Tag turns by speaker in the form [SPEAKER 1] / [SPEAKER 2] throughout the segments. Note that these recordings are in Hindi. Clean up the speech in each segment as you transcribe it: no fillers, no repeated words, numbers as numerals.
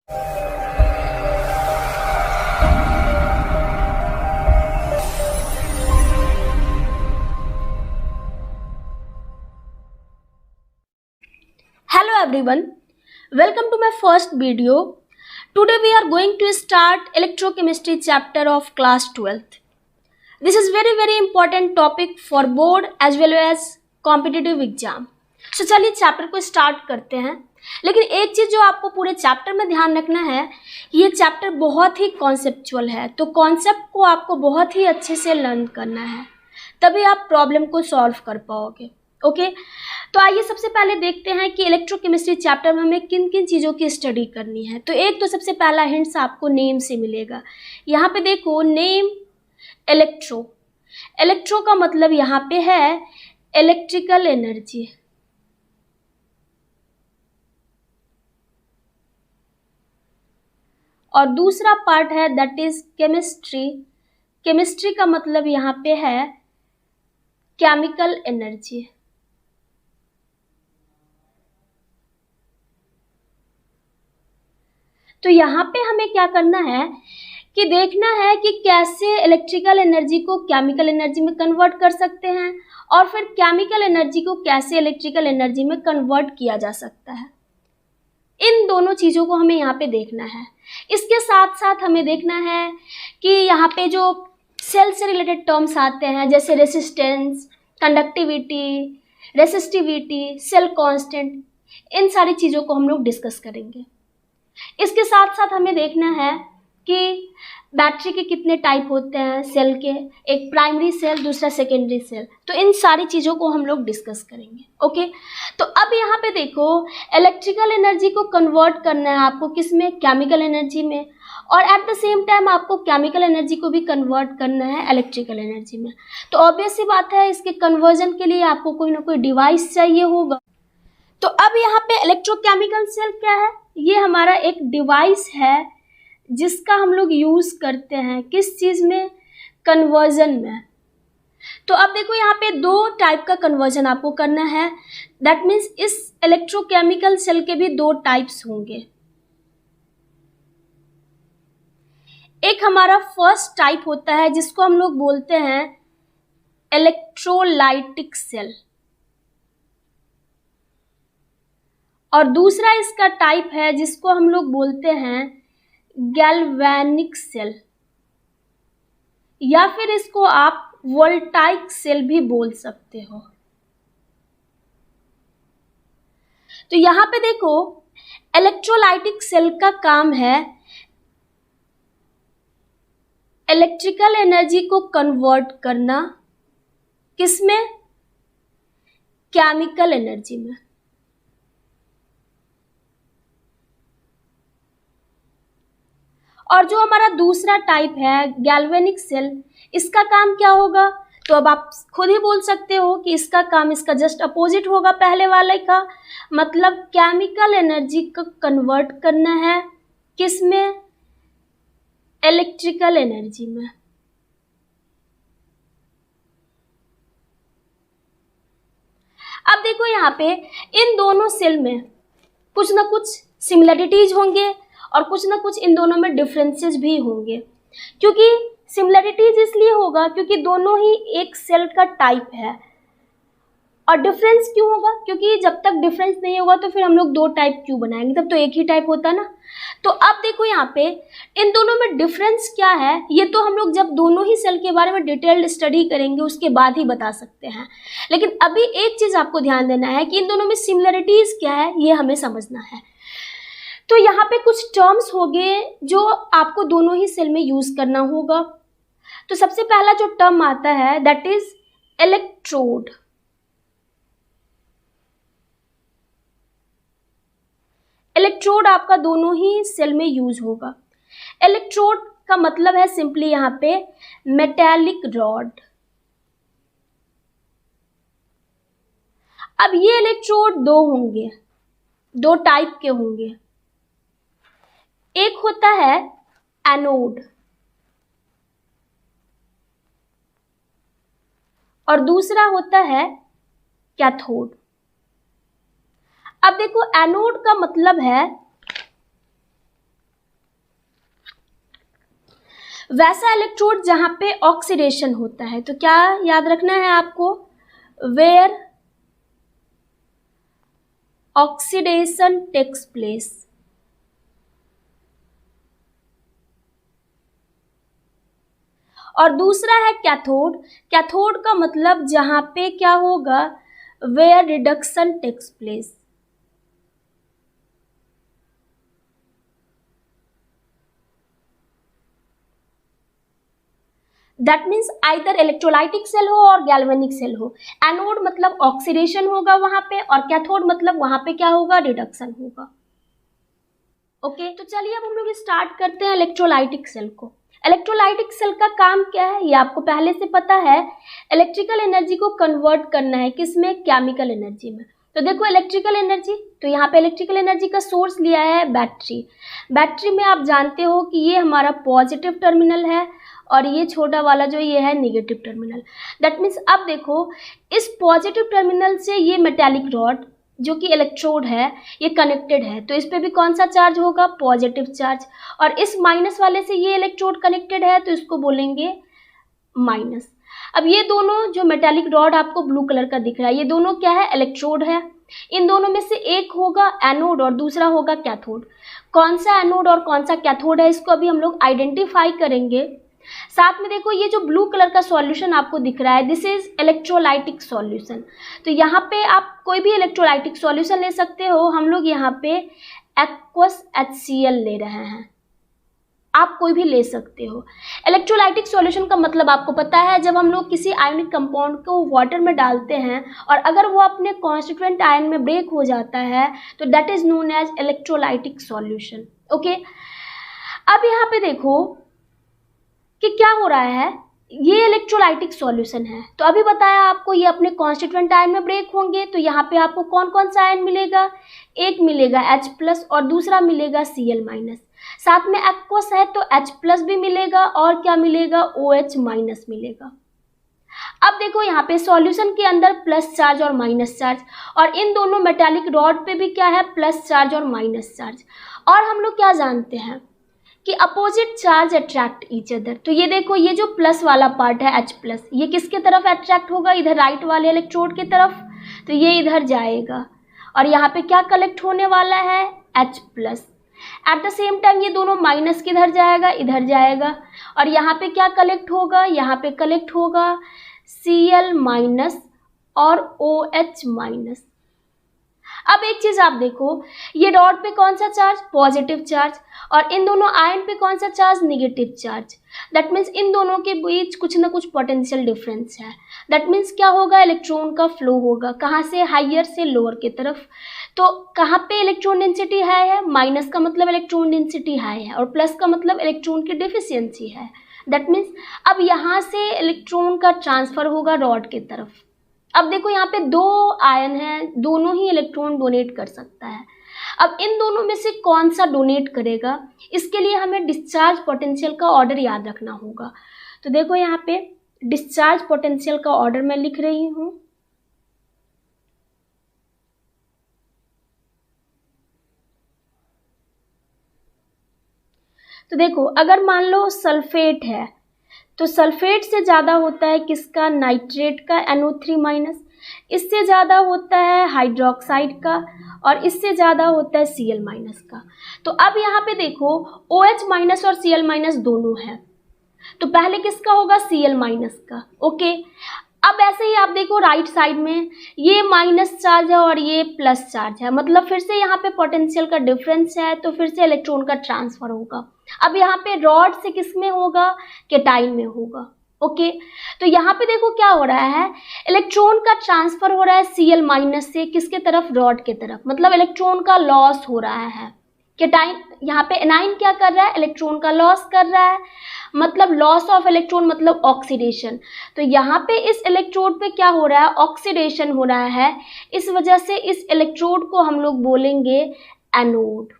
[SPEAKER 1] Hello everyone, welcome to my first video. Today we are going to start electrochemistry chapter of class 12th. This is very important topic for board as well as competitive exam. So चलिए चैप्टर को स्टार्ट करते हैं। लेकिन एक चीज़ जो आपको पूरे चैप्टर में ध्यान रखना है, ये चैप्टर बहुत ही कॉन्सेप्चुअल है, तो कॉन्सेप्ट को आपको बहुत ही अच्छे से लर्न करना है, तभी आप प्रॉब्लम को सॉल्व कर पाओगे। ओके, तो आइए सबसे पहले देखते हैं कि इलेक्ट्रोकेमिस्ट्री चैप्टर में हमें किन किन चीज़ों की स्टडी करनी है। तो एक तो सबसे पहला हिंट्स आपको नेम से मिलेगा। यहाँ पे देखो नेम इलेक्ट्रो, इलेक्ट्रो का मतलब यहाँ पे है इलेक्ट्रिकल एनर्जी। और दूसरा पार्ट है दैट इज केमिस्ट्री, केमिस्ट्री का मतलब यहाँ पे है केमिकल एनर्जी। तो यहाँ पे हमें क्या करना है कि देखना है कि कैसे इलेक्ट्रिकल एनर्जी को केमिकल एनर्जी में कन्वर्ट कर सकते हैं और फिर केमिकल एनर्जी को कैसे इलेक्ट्रिकल एनर्जी में कन्वर्ट किया जा सकता है। इन दोनों चीज़ों को हमें यहाँ पे देखना है। इसके साथ साथ हमें देखना है कि यहाँ पे जो सेल से रिलेटेड टर्म्स आते हैं जैसे resistance, conductivity, resistivity, cell constant, इन सारी चीज़ों को हम लोग डिस्कस करेंगे। इसके साथ साथ हमें देखना है कि बैटरी के कितने टाइप होते हैं सेल के, एक प्राइमरी सेल, दूसरा सेकेंडरी सेल, तो इन सारी चीज़ों को हम लोग डिस्कस करेंगे। ओके, तो अब यहाँ पे देखो इलेक्ट्रिकल एनर्जी को कन्वर्ट करना है आपको किस में, केमिकल एनर्जी में, और एट द सेम टाइम आपको केमिकल एनर्जी को भी कन्वर्ट करना है इलेक्ट्रिकल एनर्जी में। तो ऑब्वियस सी बात है इसके कन्वर्जन के लिए आपको कोई ना कोई डिवाइस चाहिए होगा। तो अब यहाँ पे इलेक्ट्रोकेमिकल सेल क्या है, ये हमारा एक डिवाइस है जिसका हम लोग यूज़ करते हैं किस चीज़ में, कन्वर्जन में। तो अब देखो यहाँ पे दो टाइप का कन्वर्जन आपको करना है, दैट मीन्स इस इलेक्ट्रोकेमिकल सेल के भी दो टाइप्स होंगे। एक हमारा फर्स्ट टाइप होता है जिसको हम लोग बोलते हैं इलेक्ट्रोलाइटिक सेल, और दूसरा इसका टाइप है जिसको हम लोग बोलते हैं गैल्वेनिक सेल, या फिर इसको आप वोल्टाइक सेल भी बोल सकते हो। तो यहाँ पे देखो इलेक्ट्रोलाइटिक सेल का काम है इलेक्ट्रिकल एनर्जी को कन्वर्ट करना किसमें, केमिकल एनर्जी में। और जो हमारा दूसरा टाइप है गैल्वेनिक सेल, इसका काम क्या होगा, तो अब आप खुद ही बोल सकते हो कि इसका काम इसका जस्ट अपोजिट होगा पहले वाले का, मतलब केमिकल एनर्जी को कन्वर्ट करना है किस में, इलेक्ट्रिकल एनर्जी में। अब देखो यहाँ पे इन दोनों सेल में कुछ ना कुछ सिमिलरिटीज होंगे और कुछ ना कुछ इन दोनों में डिफरेंसेस भी होंगे। क्योंकि सिमिलरिटीज इसलिए होगा क्योंकि दोनों ही एक सेल का टाइप है, और डिफरेंस क्यों होगा, क्योंकि जब तक डिफरेंस नहीं होगा तो फिर हम लोग दो टाइप क्यों बनाएंगे, तब तो एक ही टाइप होता ना। तो अब देखो यहाँ पे इन दोनों में डिफरेंस क्या है, ये तो हम लोग जब दोनों ही सेल के बारे में डिटेल्ड स्टडी करेंगे उसके बाद ही बता सकते हैं। लेकिन अभी एक चीज़ आपको ध्यान देना है कि इन दोनों में सिमिलरिटीज़ क्या है ये हमें समझना है। तो यहाँ पे कुछ टर्म्स होंगे जो आपको दोनों ही सेल में यूज़ करना होगा। तो सबसे पहला जो टर्म आता है दैट इज इलेक्ट्रोड। इलेक्ट्रोड आपका दोनों ही सेल में यूज होगा। इलेक्ट्रोड का मतलब है सिंपली यहाँ पे मेटेलिक रॉड। अब ये इलेक्ट्रोड दो होंगे, दो टाइप के होंगे। एक होता है एनोड और दूसरा होता है कैथोड। अब देखो एनोड का मतलब है वैसा इलेक्ट्रोड जहाँ पे ऑक्सीडेशन होता है। तो क्या याद रखना है आपको, वेयर ऑक्सीडेशन टेक्स प्लेस। और दूसरा है कैथोड। कैथोड का मतलब जहां पे क्या होगा, where reduction takes place. That means either electrolytic cell हो और गैल्वेनिक सेल हो। एनोड मतलब ऑक्सीडेशन होगा वहां पे, और कैथोड मतलब वहां पे क्या होगा, रिडक्शन होगा। ओके, तो चलिए अब हम लोग स्टार्ट करते हैं इलेक्ट्रोलाइटिक सेल को। इलेक्ट्रोलाइटिक सेल का काम क्या है, ये आपको पहले से पता है। इलेक्ट्रिकल एनर्जी को कन्वर्ट करना है किसमें, केमिकल एनर्जी में। तो देखो इलेक्ट्रिकल एनर्जी, तो यहाँ पे इलेक्ट्रिकल एनर्जी का सोर्स लिया है बैटरी। बैटरी में आप जानते हो कि ये हमारा पॉजिटिव टर्मिनल है और ये छोटा वाला जो ये है निगेटिव टर्मिनल। दैट मीन्स अब देखो इस पॉजिटिव टर्मिनल से ये मेटालिक रॉड जो कि इलेक्ट्रोड है ये कनेक्टेड है, तो इस पे भी कौन सा चार्ज होगा, पॉजिटिव चार्ज। और इस माइनस वाले से ये इलेक्ट्रोड कनेक्टेड है तो इसको बोलेंगे माइनस। अब ये दोनों जो मेटालिक रॉड आपको ब्लू कलर का दिख रहा है, ये दोनों क्या है, इलेक्ट्रोड है। इन दोनों में से एक होगा एनोड और दूसरा होगा कैथोड। कौन सा एनोड और कौन सा कैथोड है इसको अभी हम लोग आइडेंटिफाई करेंगे। साथ में देखो ये जो ब्लू कलर का सॉल्यूशन आपको दिख रहा है, दिस इज इलेक्ट्रोलाइटिक सॉल्यूशन। तो यहाँ पे आप कोई भी इलेक्ट्रोलाइटिक सॉल्यूशन ले सकते हो। हम लोग यहाँ पे एक्वस HCl ले रहे हैं, आप कोई भी ले सकते हो। इलेक्ट्रोलाइटिक सॉल्यूशन का मतलब आपको पता है, जब हम लोग किसी आयनिक कंपाउंड को वाटर में डालते हैं और अगर वो अपने कॉन्स्टिट्यूएंट आयन में ब्रेक हो जाता है तो that is known as electrolytic solution. Okay, अब यहाँ पे देखो कि क्या हो रहा है, ये इलेक्ट्रोलाइटिक सॉल्यूशन है। तो अभी बताया आपको ये अपने कॉन्स्टिट्यूएंट आयन में ब्रेक होंगे, तो यहाँ पे आपको कौन कौन सा आयन मिलेगा, एक मिलेगा H+ और दूसरा मिलेगा Cl-। साथ में एक्वस है तो H+ भी मिलेगा और क्या मिलेगा, OH- मिलेगा। अब देखो यहाँ पे सॉल्यूशन के अंदर प्लस चार्ज और माइनस चार्ज, और इन दोनों मेटालिक रॉड पे भी क्या है, प्लस चार्ज और माइनस चार्ज। और हम लोग क्या जानते हैं कि opposite charge attract each other. तो ये देखो ये जो प्लस वाला पार्ट है H+, ये किसके तरफ अट्रैक्ट होगा, इधर राइट वाले इलेक्ट्रोड की तरफ, तो ये इधर जाएगा और यहाँ पे क्या कलेक्ट होने वाला है, H+। At the same time ये दोनों माइनस किधर जाएगा, इधर जाएगा, और यहाँ पे क्या कलेक्ट होगा, यहाँ पे कलेक्ट होगा Cl- और OH-। अब एक चीज आप देखो, ये रॉड पे कौन सा चार्ज, पॉजिटिव चार्ज, और इन दोनों आयन पे कौन सा charge, negative charge. That means in दोनों के बीच कुछ ना कुछ पोटेंशियल डिफरेंस है। दैट मीन्स क्या होगा, इलेक्ट्रॉन का फ्लो होगा, कहाँ से, हाइयर से लोअर की तरफ। तो कहाँ पे इलेक्ट्रॉन डेंसिटी हाई है, माइनस का मतलब इलेक्ट्रॉन डेंसिटी हाई है और प्लस का मतलब इलेक्ट्रॉन की डिफिशियंसी है। दैट मीन्स अब यहाँ से इलेक्ट्रॉन का ट्रांसफर होगा रॉड की तरफ। अब देखो यहाँ पे दो आयन हैं, दोनों ही इलेक्ट्रॉन डोनेट कर सकता है। अब इन दोनों में से कौन सा डोनेट करेगा, इसके लिए हमें डिस्चार्ज पोटेंशियल का ऑर्डर याद रखना होगा। तो देखो यहाँ पे डिस्चार्ज पोटेंशियल का ऑर्डर मैं लिख रही हूँ। तो देखो अगर मान लो सल्फेट है तो सल्फेट से ज़्यादा होता है किसका, नाइट्रेट का, NO3-। इससे ज़्यादा होता है हाइड्रोक्साइड का और इससे ज़्यादा होता है Cl- का। तो अब यहाँ पे देखो OH- और Cl- दोनों है, तो पहले किसका होगा, Cl- का। ओके, अब ऐसे ही आप देखो राइट साइड में ये माइनस चार्ज है और ये प्लस चार्ज है, मतलब फिर से यहाँ पे पोटेंशियल का डिफरेंस है, तो फिर से इलेक्ट्रॉन का ट्रांसफर होगा। अब यहाँ पे रॉड से किस में होगा, केटाइन में होगा। ओके, तो यहाँ पे देखो क्या हो रहा है, इलेक्ट्रॉन का ट्रांसफर हो रहा है Cl- से किसके तरफ, रॉड के तरफ, मतलब इलेक्ट्रॉन का लॉस हो रहा है। केटाइन यहाँ पे एनाइन क्या कर रहा है, इलेक्ट्रॉन का लॉस कर रहा है, मतलब लॉस ऑफ इलेक्ट्रॉन मतलब ऑक्सीडेशन। तो यहाँ पे इस इलेक्ट्रोड पे क्या हो रहा है, ऑक्सीडेशन हो रहा है, इस वजह से इस इलेक्ट्रोड को हम लोग बोलेंगे एनोड।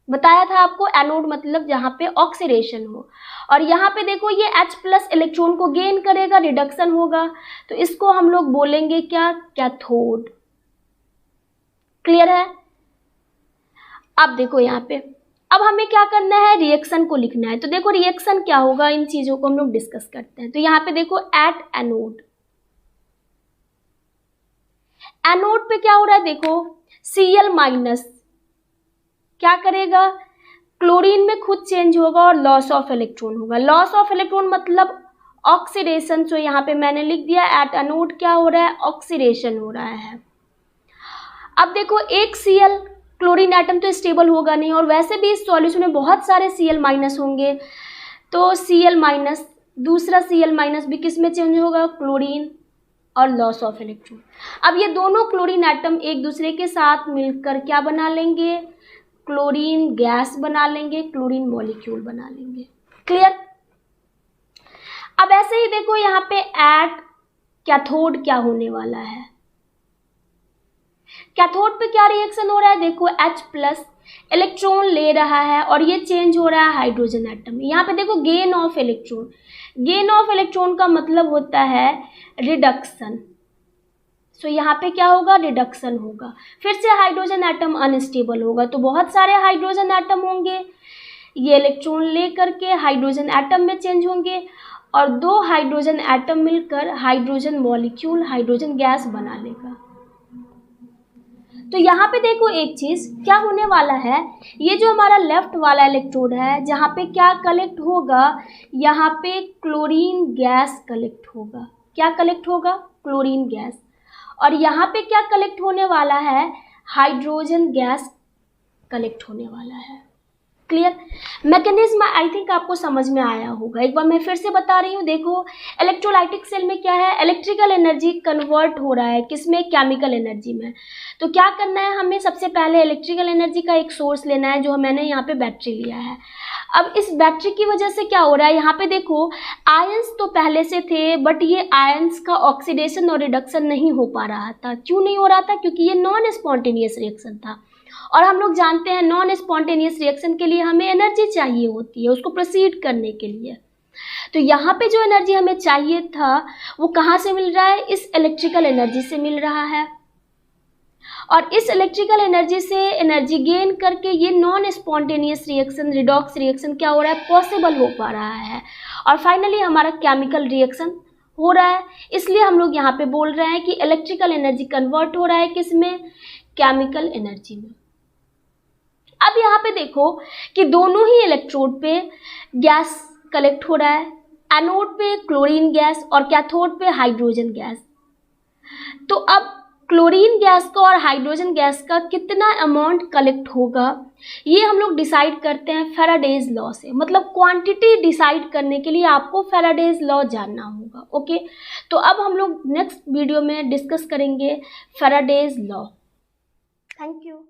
[SPEAKER 1] बताया था आपको, एनोड मतलब जहाँ पे ऑक्सीडेशन हो। और यहाँ पे देखो ये H+ इलेक्ट्रॉन को गेन करेगा, रिडक्शन होगा, तो इसको हम लोग बोलेंगे क्या, कैथोड। क्लियर है। अब देखो यहाँ पे अब हमें क्या करना है, रिएक्शन को लिखना है। तो देखो रिएक्शन क्या होगा, इन चीजों को हम लोग डिस्कस करते हैं। तो यहाँ पे देखो एट एनोड, एनोड पे क्या हो रहा है, देखो Cl माइनस क्या करेगा, क्लोरीन में खुद चेंज होगा और लॉस ऑफ इलेक्ट्रॉन होगा। लॉस ऑफ इलेक्ट्रॉन मतलब ऑक्सीडेशन। सो यहाँ पे मैंने लिख दिया एट एनोड क्या हो रहा है, ऑक्सीडेशन हो रहा है। अब देखो एक Cl क्लोरीन एटम तो स्टेबल होगा नहीं, और वैसे भी इस सॉल्यूशन में बहुत सारे Cl माइनस होंगे, तो Cl माइनस, दूसरा Cl माइनस भी किस में चेंज होगा, क्लोरीन, और लॉस ऑफ इलेक्ट्रॉन। अब ये दोनों क्लोरीन एटम एक दूसरे के साथ मिलकर क्या बना लेंगे, क्लोरीन गैस बना लेंगे, क्लोरीन मॉलिक्यूल बना लेंगे। क्लियर। अब ऐसे ही देखो यहाँ पे एट कैथोड क्या होने वाला है, कैथोड पे क्या रिएक्शन हो रहा है, देखो H प्लस इलेक्ट्रॉन ले रहा है और ये चेंज हो रहा है हाइड्रोजन एटम में। यहाँ पे देखो gain of electron, gain of electron का मतलब होता है रिडक्शन। सो यहाँ पे क्या होगा, रिडक्शन होगा। फिर से हाइड्रोजन एटम अनस्टेबल होगा, तो बहुत सारे हाइड्रोजन एटम होंगे, ये इलेक्ट्रॉन ले करके हाइड्रोजन एटम में चेंज होंगे और दो हाइड्रोजन एटम मिलकर हाइड्रोजन मॉलिक्यूल, हाइड्रोजन गैस बना लेगा। तो यहाँ पे देखो एक चीज क्या होने वाला है, ये जो हमारा लेफ्ट वाला इलेक्ट्रोड है जहाँ पे क्या कलेक्ट होगा, यहाँ पे क्लोरीन गैस कलेक्ट होगा। क्या कलेक्ट होगा, क्लोरीन गैस। और यहाँ पे क्या कलेक्ट होने वाला है, हाइड्रोजन गैस कलेक्ट होने वाला है। क्लियर। मैकेनिज्म आई थिंक आपको समझ में आया होगा। एक बार मैं फिर से बता रही हूँ, देखो इलेक्ट्रोलाइटिक सेल में क्या है, इलेक्ट्रिकल एनर्जी कन्वर्ट हो रहा है किसमें, केमिकल एनर्जी में। तो क्या करना है, हमें सबसे पहले इलेक्ट्रिकल एनर्जी का एक सोर्स लेना है, जो मैंने यहाँ पे बैटरी लिया है। अब इस बैटरी की वजह से क्या हो रहा है, यहाँ पे देखो आयंस तो पहले से थे, बट ये आयंस का ऑक्सीडेशन और रिडक्शन नहीं हो पा रहा था। क्यों नहीं हो रहा था, क्योंकि ये नॉन स्पॉन्टेनियस रिएक्शन था। और हम लोग जानते हैं नॉन स्पॉन्टेनियस रिएक्शन के लिए हमें एनर्जी चाहिए होती है उसको प्रोसीड करने के लिए। तो यहाँ पे जो एनर्जी हमें चाहिए था वो कहाँ से मिल रहा है, इस इलेक्ट्रिकल एनर्जी से मिल रहा है। और इस इलेक्ट्रिकल एनर्जी से एनर्जी गेन करके ये non spontaneous reaction, redox reaction क्या हो रहा है, पॉसिबल हो पा रहा है। और फाइनली हमारा केमिकल रिएक्शन हो रहा है। इसलिए हम लोग यहाँ पे बोल रहे हैं कि इलेक्ट्रिकल एनर्जी कन्वर्ट हो रहा है किसमें, केमिकल एनर्जी में। अब यहाँ पे देखो कि दोनों ही इलेक्ट्रोड पे गैस कलेक्ट हो रहा है, एनोड पे क्लोरीन गैस और कैथोड पे हाइड्रोजन गैस। तो अब क्लोरीन गैस का और हाइड्रोजन गैस का कितना अमाउंट कलेक्ट होगा, ये हम लोग डिसाइड करते हैं फैराडेज लॉ से। मतलब क्वांटिटी डिसाइड करने के लिए आपको फैराडेज लॉ जानना होगा। ओके, तो अब हम लोग नेक्स्ट वीडियो में डिस्कस करेंगे फैराडेज लॉ। Thank you.